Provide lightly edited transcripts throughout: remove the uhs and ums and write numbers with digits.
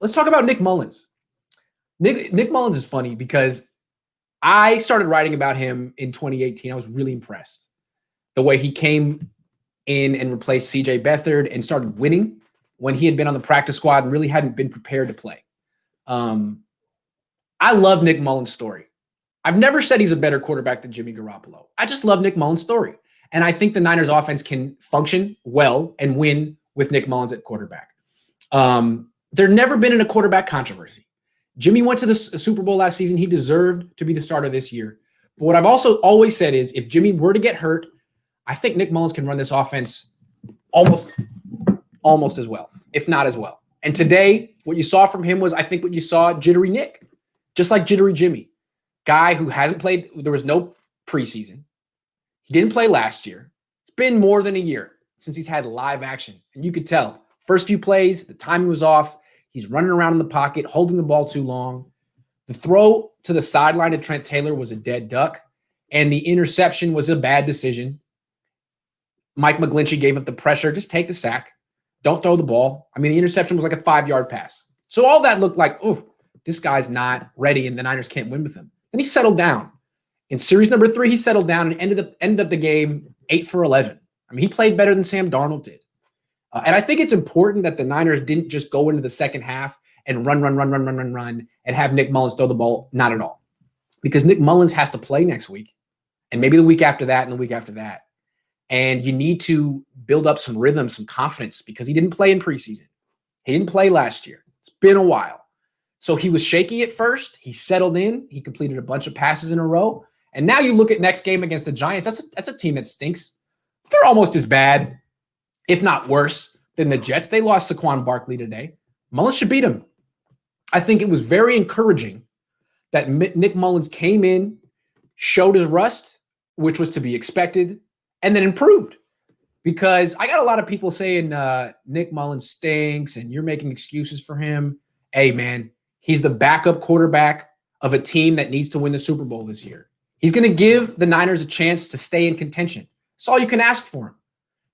let's talk about Nick Mullens. Nick Mullens is funny because I started writing about him in 2018. I was really impressed. The way he came in and replaced CJ Beathard and started winning when he had been on the practice squad and really hadn't been prepared to play. I love Nick Mullens' story. I've never said he's a better quarterback than Jimmy Garoppolo. I just love Nick Mullens' story. And I think the Niners offense can function well and win with Nick Mullens at quarterback. They've never been in a quarterback controversy. Jimmy went to the Super Bowl last season. He deserved to be the starter this year. But what I've also always said is if Jimmy were to get hurt, I think Nick Mullens can run this offense almost as well, if not as well. And today, what you saw from him was, I think what you saw, jittery Nick, just like jittery Jimmy. Guy who hasn't played, there was no preseason. He didn't play last year. It's been more than a year since he's had live action. And you could tell, first few plays, the timing was off. He's running around in the pocket, holding the ball too long. The throw to the sideline to Trent Taylor was a dead duck. And the interception was a bad decision. Mike McGlinchey gave up the pressure. Just take the sack. Don't throw the ball. I mean, the interception was like a 5-yard pass. So all that looked like, oh, this guy's not ready and the Niners can't win with him. Then he settled down. In series number 3, he settled down and ended up the game 8 for 11. I mean, he played better than Sam Darnold did. And I think it's important that the Niners didn't just go into the second half and run and have Nick Mullens throw the ball. Not at all. Because Nick Mullens has to play next week and maybe the week after that and the week after that. And you need to build up some rhythm, some confidence because he didn't play in preseason. He didn't play last year. It's been a while. So he was shaky at first. He settled in. He completed a bunch of passes in a row. And now you look at next game against the Giants. That's a team that stinks. They're almost as bad, if not worse, than the Jets. They lost Saquon Barkley today. Mullens should beat him. I think it was very encouraging that Nick Mullens came in, showed his rust, which was to be expected, and then improved. Because I got a lot of people saying Nick Mullens stinks and you're making excuses for him. Hey, man, he's the backup quarterback of a team that needs to win the Super Bowl this year. He's going to give the Niners a chance to stay in contention. That's all you can ask for him.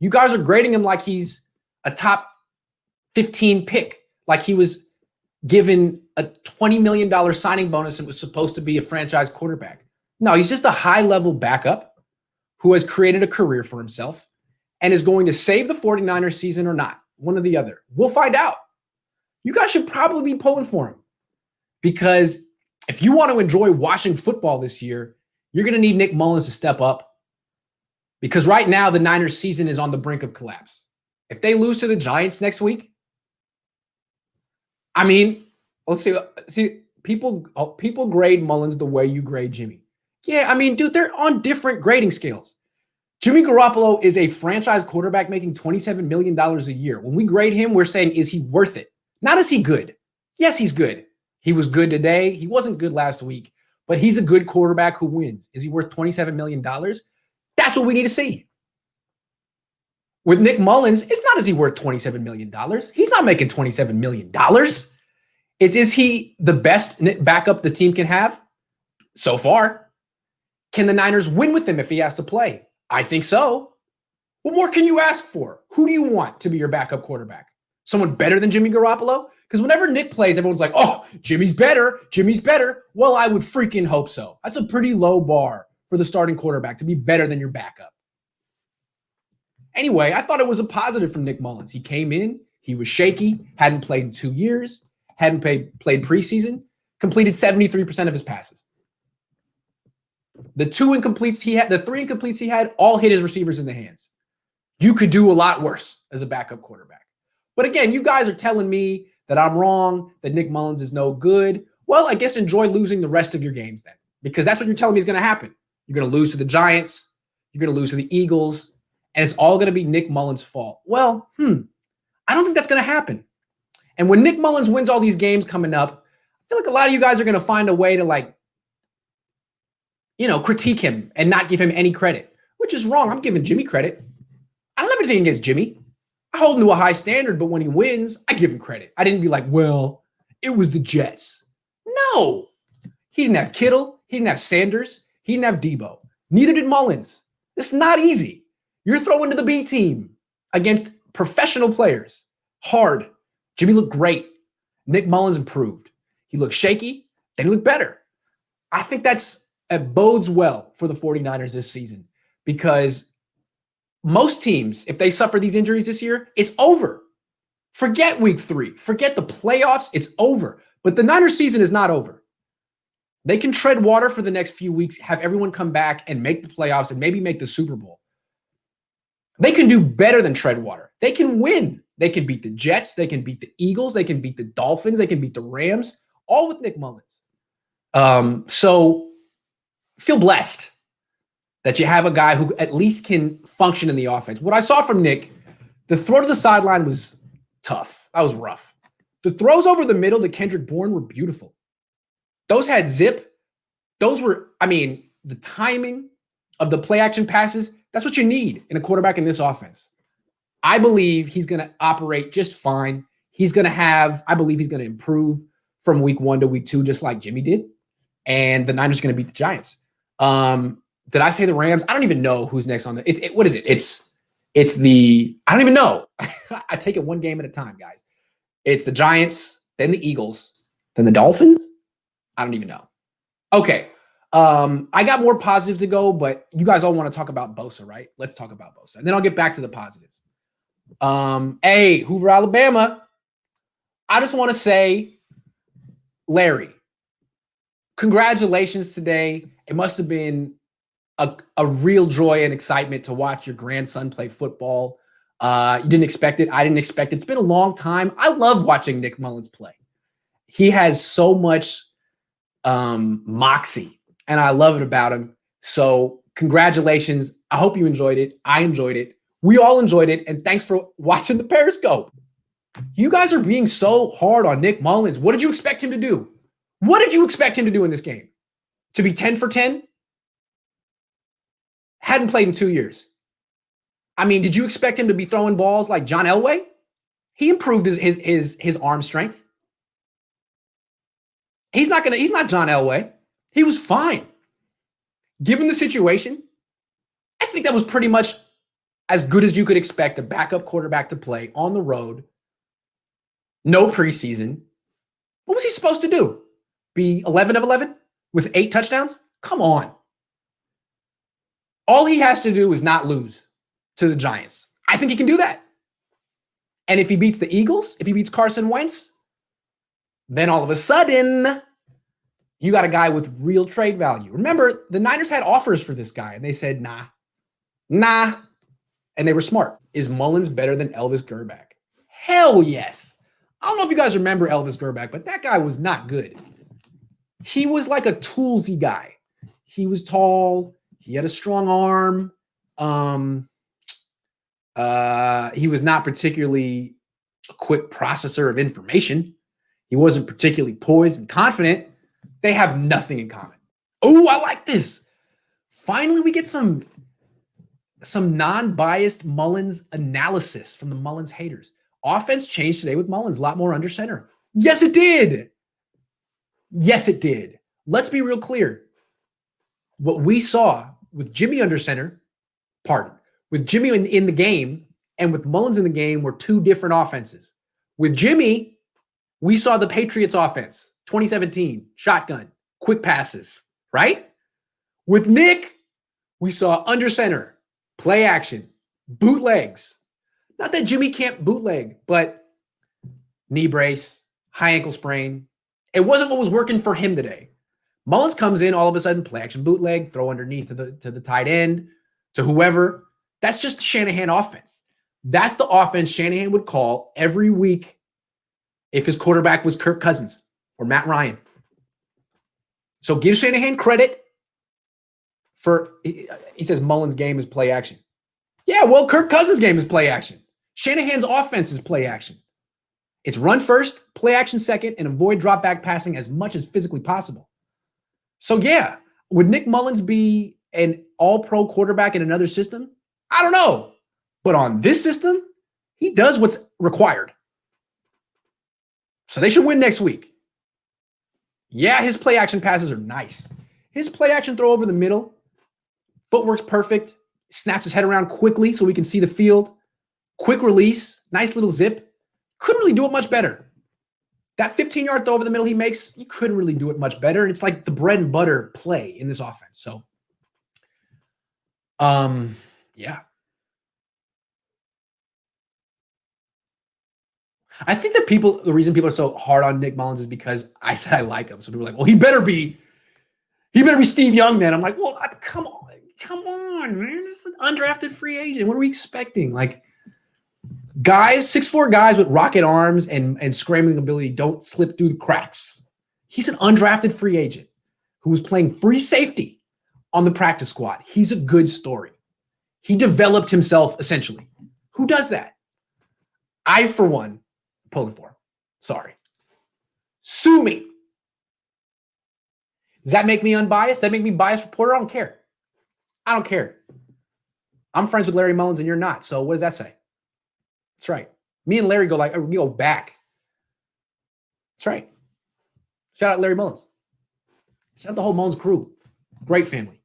You guys are grading him like he's a top 15 pick, like he was given a $20 million signing bonus and was supposed to be a franchise quarterback. No, he's just a high-level backup who has created a career for himself and is going to save the 49ers season or not, one or the other. We'll find out. You guys should probably be pulling for him because if you want to enjoy watching football this year, you're going to need Nick Mullens to step up because right now the Niners season is on the brink of collapse. If they lose to the Giants next week, I mean, let's see, people grade Mullens the way you grade Jimmy. Yeah, I mean, dude, they're on different grading scales. Jimmy Garoppolo is a franchise quarterback making $27 million a year. When we grade him, we're saying, is he worth it? Not is he good? Yes, he's good. He was good today. He wasn't good last week, but he's a good quarterback who wins. Is he worth $27 million? That's what we need to see. With Nick Mullens, it's not, is he worth $27 million? He's not making $27 million. It's, is he the best backup the team can have? So far. Can the Niners win with him if he has to play? I think so. What more can you ask for? Who do you want to be your backup quarterback? Someone better than Jimmy Garoppolo? Because whenever Nick plays, everyone's like, oh, Jimmy's better. Jimmy's better. Well, I would freaking hope so. That's a pretty low bar for the starting quarterback to be better than your backup. Anyway, I thought it was a positive from Nick Mullens. He came in, he was shaky, hadn't played in 2 years, hadn't played preseason, completed 73% of his passes. The 3 incompletes he had all hit his receivers in the hands. You could do a lot worse as a backup quarterback. But again, you guys are telling me that I'm wrong, that Nick Mullens is no good. Well, I guess enjoy losing the rest of your games then, because that's what you're telling me is going to happen. You're going to lose to the Giants. You're going to lose to the Eagles. And it's all going to be Nick Mullens' fault. Well, I don't think that's going to happen. And when Nick Mullens wins all these games coming up, I feel like a lot of you guys are going to find a way to critique him and not give him any credit, which is wrong. I'm giving Jimmy credit. I don't have anything against Jimmy. I hold him to a high standard, but when he wins, I give him credit. I didn't be like, well, it was the Jets. No. He didn't have Kittle. He didn't have Sanders. He didn't have Debo. Neither did Mullens. This is not easy. You're throwing to the B team against professional players. Hard. Jimmy looked great. Nick Mullens improved. He looked shaky, then he looked better. I think it bodes well for the 49ers this season because most teams, if they suffer these injuries this year, it's over. Forget week 3. Forget the playoffs. It's over. But the Niners season is not over. They can tread water for the next few weeks, have everyone come back and make the playoffs and maybe make the Super Bowl. They can do better than tread water. They can win. They can beat the Jets. They can beat the Eagles. They can beat the Dolphins. They can beat the Rams, all with Nick Mullens. So feel blessed that you have a guy who at least can function in the offense. What I saw from Nick, the throw to the sideline was tough. That was rough. The throws over the middle to Kendrick Bourne were beautiful. Those had zip. Those were, the timing of the play action passes, that's what you need in a quarterback in this offense. I believe he's going to operate just fine. I believe he's going to improve from week 1 to week 2, just like Jimmy did. And the Niners are going to beat the Giants. Did I say the Rams? I don't even know who's next on the, what is it? I don't even know. I take it one game at a time, guys. It's the Giants, then the Eagles, then the Dolphins. I don't even know. Okay. I got more positives to go, but you guys all want to talk about Bosa, right? Let's talk about Bosa. And then I'll get back to the positives. Hey, Hoover, Alabama. I just want to say, Larry, congratulations today. It must have been a real joy and excitement to watch your grandson play football. You didn't expect it. I didn't expect it. It's been a long time. I love watching Nick Mullens play. He has so much moxie, and I love it about him. So congratulations. I hope you enjoyed it. I enjoyed it. We all enjoyed it. And thanks for watching the Periscope. You guys are being so hard on Nick Mullens. What did you expect him to do? What did you expect him to do in this game? To be 10 for 10? Hadn't played in 2 years. Did you expect him to be throwing balls like John Elway? He improved his arm strength. He's not John Elway. He was fine. Given the situation, I think that was pretty much as good as you could expect a backup quarterback to play on the road. No preseason. What was he supposed to do? Be 11 of 11 with 8 touchdowns? Come on. All he has to do is not lose to the Giants. I think he can do that. And if he beats the Eagles, if he beats Carson Wentz, then all of a sudden, you got a guy with real trade value. Remember, the Niners had offers for this guy, and they said, nah. And they were smart. Is Mullens better than Elvis Grbac? Hell yes. I don't know if you guys remember Elvis Grbac, but that guy was not good. He was like a toolsy guy. He was tall. He had a strong arm. He was not particularly a quick processor of information. He wasn't particularly poised and confident. They have nothing in common. Oh, I like this. Finally, we get some non-biased Mullens analysis from the Mullens haters. Offense changed today with Mullens, a lot more under center. Yes, it did. Yes, it did. Let's be real clear. What we saw with Jimmy under center, with Jimmy in the game and with Mullens in the game were two different offenses. With Jimmy, we saw the Patriots offense, 2017, shotgun, quick passes, right? With Nick, we saw under center, play action, bootlegs. Not that Jimmy can't bootleg, but knee brace, high ankle sprain. It wasn't what was working for him today. Mullens comes in, all of a sudden, play action bootleg, throw underneath to the tight end, to whoever. That's just the Shanahan offense. That's the offense Shanahan would call every week if his quarterback was Kirk Cousins or Matt Ryan. So give Shanahan credit for, he says Mullens' game is play action. Yeah, well, Kirk Cousins' game is play action. Shanahan's offense is play action. It's run first, play action second, and avoid drop back passing as much as physically possible. So yeah, would Nick Mullens be an all-pro quarterback in another system? I don't know. But on this system, he does what's required. So they should win next week. Yeah, his play action passes are nice. His play action throw over the middle, footwork's perfect, snaps his head around quickly so we can see the field. Quick release, nice little zip. Couldn't really do it much better. That 15-yard throw over the middle he makes, you couldn't really do it much better. And it's like the bread and butter play in this offense. So, yeah. I think that the reason people are so hard on Nick Mullens is because I said I like him. So people are like, well, he better be Steve Young then. I'm like, well, come on, man. This is an undrafted free agent. What are we expecting? Like, guys, 6'4" guys with rocket arms and scrambling ability don't slip through the cracks. He's an undrafted free agent who was playing free safety on the practice squad. He's a good story. He developed himself essentially. Who does that? I, for one, pulling for him. Sorry. Sue me. Does that make me unbiased? Does that make me biased reporter? I don't care. I don't care. I'm friends with Larry Mullins and you're not. So what does that say? That's right. Me and Larry we go back. That's right. Shout out Larry Mullins. Shout out the whole Mullins crew. Great family.